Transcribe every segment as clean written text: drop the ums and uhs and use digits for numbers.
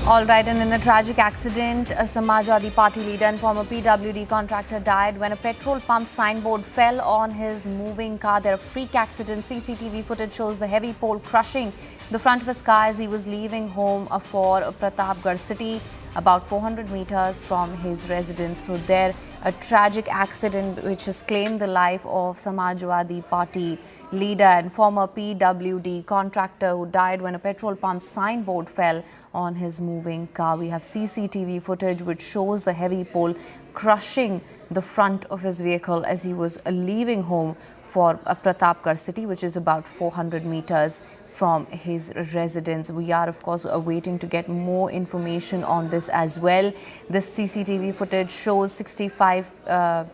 All right, and in a tragic accident, a Samajwadi Party leader and former PWD contractor died when a petrol pump signboard fell on his moving car. There are freak accidents. CCTV footage shows the heavy pole crushing the front of his car as he was leaving home for Pratapgarh city, about 400 meters from his residence. So there, a tragic accident which has claimed the life of Samajwadi Party leader and former PWD contractor who died when a petrol pump signboard fell on his moving car. We have CCTV footage which shows the heavy pole crushing the front of his vehicle as he was leaving home for Pratapgarh city, which is about 400 meters from his residence. We are, of course, waiting to get more information on this as well. This CCTV footage shows 65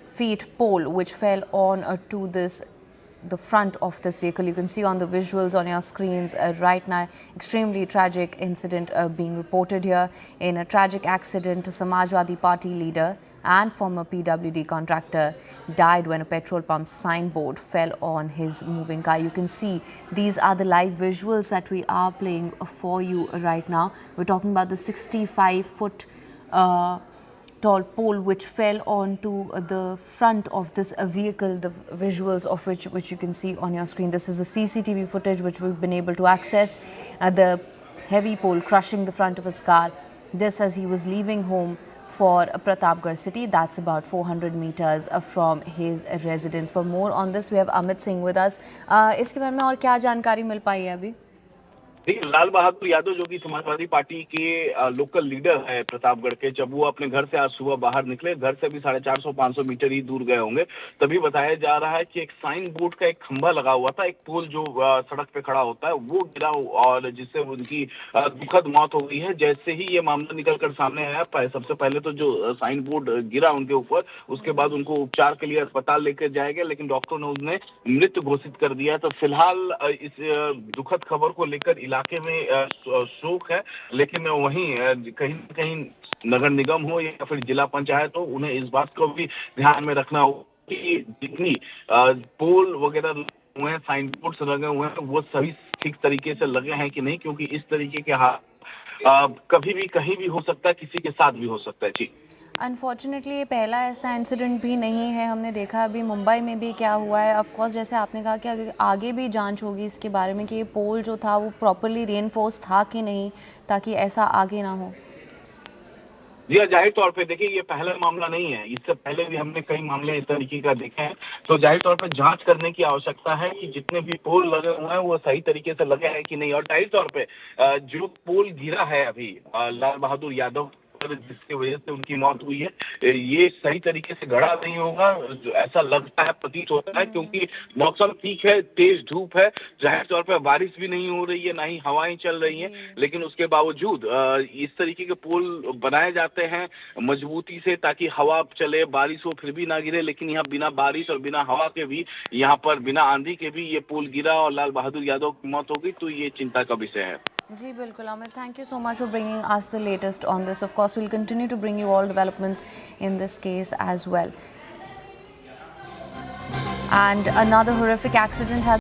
feet pole which fell on to the front of this vehicle. You can see on the visuals on your screens right now, extremely tragic incident being reported here. In a tragic accident, a Samajwadi Party leader and former PWD contractor died when a petrol pump signboard fell on his moving car. You can see these are the live visuals that we are playing for you right now. We're talking about the 65-foot tall pole which fell onto the front of this vehicle, the visuals of which you can see on your screen. This is the CCTV footage which we've been able to access. The heavy pole crushing the front of his car. This as he was leaving home for Pratapgarh city. That's about 400 meters from his residence. For more on this, we have Amit Singh with us. इसके बारे में और क्या जानकारी मिल पाई है अभी? देखिए, लाल बहादुर यादव जो कि समाजवादी पार्टी के लोकल लीडर है प्रतापगढ़ के, जब वो अपने घर से आज सुबह बाहर निकले, घर से भी 450-500 मीटर ही दूर गए होंगे, तभी बताया जा रहा है कि एक साइन बोर्ड का एक खंभा लगा हुआ था, एक पोल जो सड़क पे खड़ा होता है वो गिरा और जिससे उनकी दुखद मौत हो गई है। जैसे ही ये मामला निकलकर सामने आया, सबसे पहले तो जो साइन बोर्ड गिरा उनके ऊपर, उसके बाद उनको उपचार के लिए अस्पताल लेकर जाया गया, लेकिन डॉक्टरों ने उन्हें मृत घोषित कर दिया। तो फिलहाल इस दुखद खबर को लेकर इलाके में शोक है, लेकिन वहीं कहीं न कहीं नगर निगम हो या फिर जिला पंचायत हो, उन्हें इस बात को भी ध्यान में रखना होगा कि जितनी पोल वगैरह हुए हैं, साइन बोर्ड्स लगे हुए हैं, वो सभी ठीक तरीके से लगे हैं कि नहीं, क्योंकि इस तरीके के कभी भी कहीं भी हो सकता है, किसी के साथ भी हो सकता है। जी, अनफॉर्चुनेटली ये पहला ऐसा इंसिडेंट भी नहीं है। हमने देखा अभी मुंबई में भी क्या हुआ है। ऑफ कोर्स जैसे आपने कहा कि आगे भी जांच होगी इसके बारे में कि ये पोल जो था वो प्रॉपर्ली रीइंफोर्स था कि नहीं, ताकि ऐसा आगे ना हो। जी, जाहिर तौर पे देखिए, ये पहला मामला नहीं है, इससे पहले भी हमने कई मामले इस तरीके का देखे हैं। तो जाहिर तौर पे जांच करने की आवश्यकता है कि जितने भी पोल लगे हुए हैं वो सही तरीके से लगे हैं कि नहीं। और जाहिर तौर पे जो पोल गिरा है अभी लाल बहादुर यादव, जिसकी वजह से उनकी मौत हुई है, ये सही तरीके से गड़ा नहीं होगा, ऐसा लगता है, प्रतीत होता है, क्योंकि मौसम ठीक है, तेज धूप है, जाहिर तौर पर बारिश भी नहीं हो रही है, ना ही हवाएं चल रही हैं, लेकिन उसके बावजूद इस तरीके के पुल बनाए जाते हैं मजबूती से ताकि हवा चले, बारिश हो फिर भी ना गिरे। लेकिन यहाँ बिना बारिश और बिना हवा के भी, यहाँ पर बिना आंधी के भी ये पुल गिरा और लाल बहादुर यादव की मौत हो गई, तो ये चिंता का विषय है। जी बिल्कुल Amit, thank you so much for bringing us the latest on this. Of course, we'll continue to bring you all developments in this case as well. And another horrific accident has